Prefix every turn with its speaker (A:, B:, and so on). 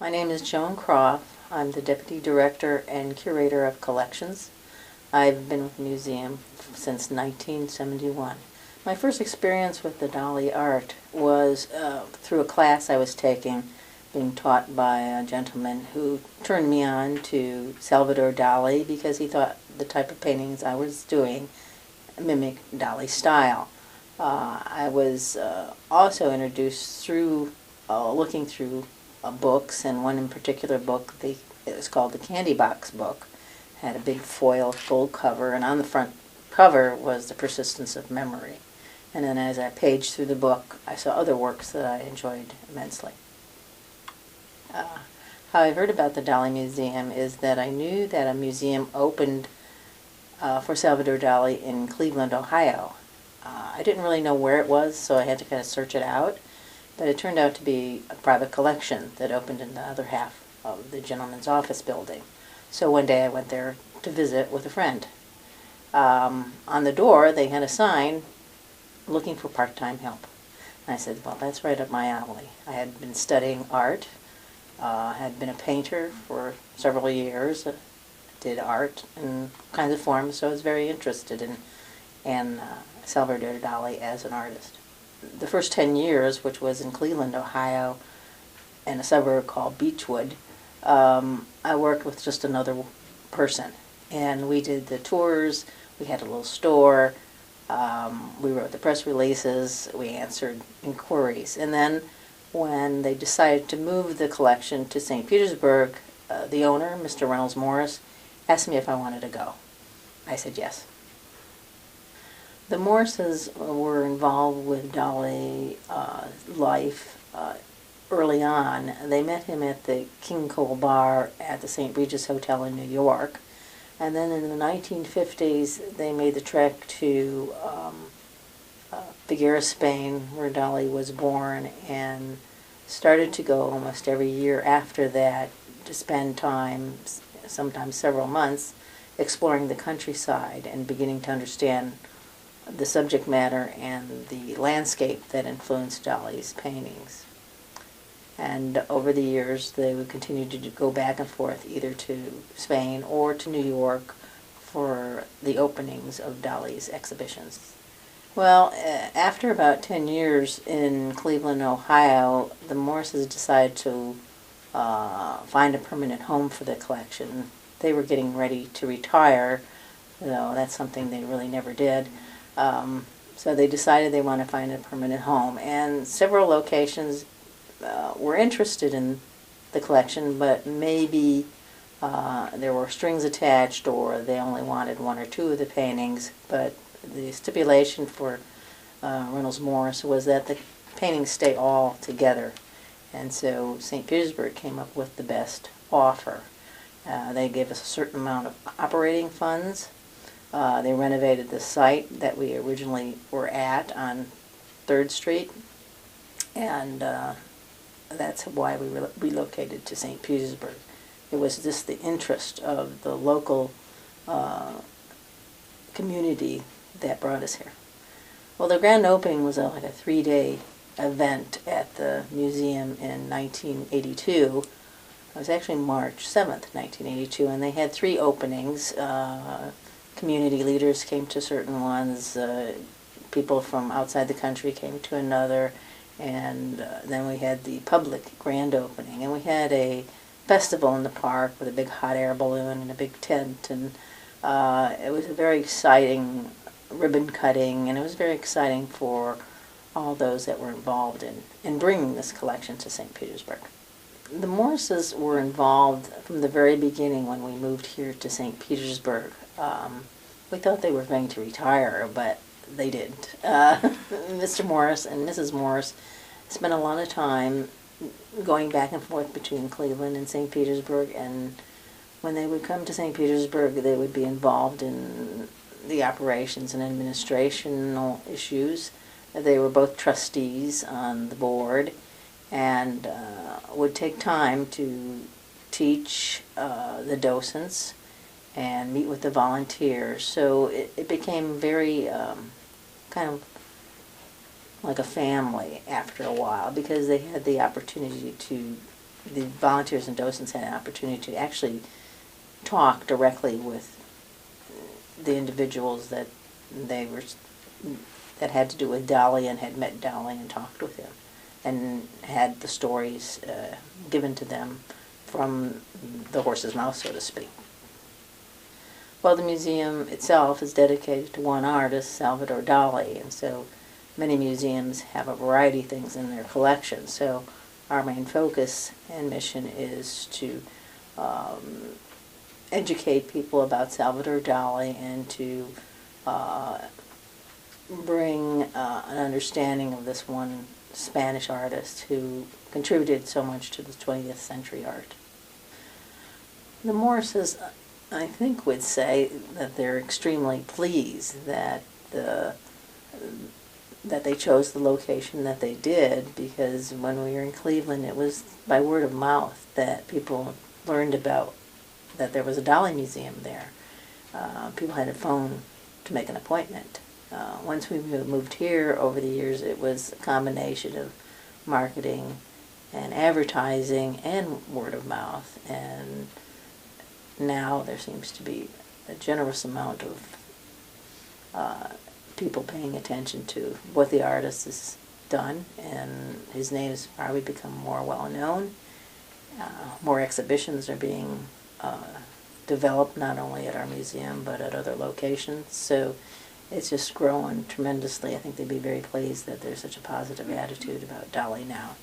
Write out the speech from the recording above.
A: My name is Joan Kropf. I'm the Deputy Director and Curator of Collections. I've been with the museum since 1971. My first experience with the Dalí art was through a class I was taking, being taught by a gentleman who turned me on to Salvador Dalí because he thought the type of paintings I was doing mimicked Dalí's style. I was also introduced through looking through books, and one in particular book, it was called the Candy Box book, had a big foil gold cover, and on the front cover was The Persistence of Memory. And then as I paged through the book, I saw other works that I enjoyed immensely. How I heard about the Dalí Museum is that I knew that a museum opened for Salvador Dalí in Cleveland, Ohio. I didn't really know where it was, so I had to kind of search it out. But it turned out to be a private collection that opened in the other half of the gentleman's office building. So one day I went there to visit with a friend. On the door they had a sign looking for part-time help. And I said, well, that's right up my alley. I had been studying art, had been a painter for several years, did art in kinds of forms, so I was very interested in Salvador Dalí as an artist. The first 10 years, which was in Cleveland, Ohio, in a suburb called Beechwood, I worked with just another person. And we did the tours, we had a little store, we wrote the press releases, we answered inquiries. And then when they decided to move the collection to St. Petersburg, the owner, Mr. Reynolds Morris, asked me if I wanted to go. I said yes. The Morrises were involved with Dalí life early on. They met him at the King Cole Bar at the St. Regis Hotel in New York. And then in the 1950s, they made the trek to Figueres, Spain, where Dalí was born, and started to go almost every year after that to spend time, sometimes several months, exploring the countryside and beginning to understand the subject matter and the landscape that influenced Dalí's paintings. And over the years, they would continue to go back and forth either to Spain or to New York for the openings of Dalí's exhibitions. Well, after about 10 years in Cleveland, Ohio, the Morrises decided to find a permanent home for the collection. They were getting ready to retire, though that's something they really never did. So they decided they want to find a permanent home, and several locations were interested in the collection, but maybe there were strings attached, or they only wanted one or two of the paintings. But the stipulation for Reynolds Morris was that the paintings stay all together, and so St. Petersburg came up with the best offer. They gave us a certain amount of operating funds. They renovated the site that we originally were at on 3rd Street, and that's why we relocated to St. Petersburg. It was just the interest of the local community that brought us here. Well, the grand opening was like a 3-day event at the museum in 1982. It was actually March 7th, 1982, and they had 3 openings. Community leaders came to certain ones, people from outside the country came to another, and then we had the public grand opening. And we had a festival in the park with a big hot air balloon and a big tent, and it was a very exciting ribbon cutting, and it was very exciting for all those that were involved in bringing this collection to St. Petersburg. The Morrises were involved from the very beginning when we moved here to St. Petersburg. We thought they were going to retire, but they didn't. Mr. Morris and Mrs. Morris spent a lot of time going back and forth between Cleveland and St. Petersburg, and when they would come to St. Petersburg, they would be involved in the operations and administrational issues. They were both trustees on the board, and would take time to teach the docents and meet with the volunteers. So it became very kind of like a family after a while, because they had the opportunity to the volunteers and docents had an opportunity to actually talk directly with the individuals that they were that had to do with Dalí and had met Dalí and talked with him and had the stories given to them from the horse's mouth, so to speak. Well, the museum itself is dedicated to one artist, Salvador Dalí, and so many museums have a variety of things in their collection. So our main focus and mission is to educate people about Salvador Dalí and to bring an understanding of this one Spanish artist who contributed so much to the 20th century art. The Morrises, I think, would say that they're extremely pleased that that they chose the location that they did, because when we were in Cleveland, it was by word of mouth that people learned about that there was a Dalí museum there. People had to phone to make an appointment. Once we moved here, over the years, it was a combination of marketing and advertising and word of mouth, and now there seems to be a generous amount of people paying attention to what the artist has done, and his name has probably become more well known. More exhibitions are being developed, not only at our museum but at other locations, so it's just growing tremendously. I think they'd be very pleased that there's such a positive attitude about Dalí now.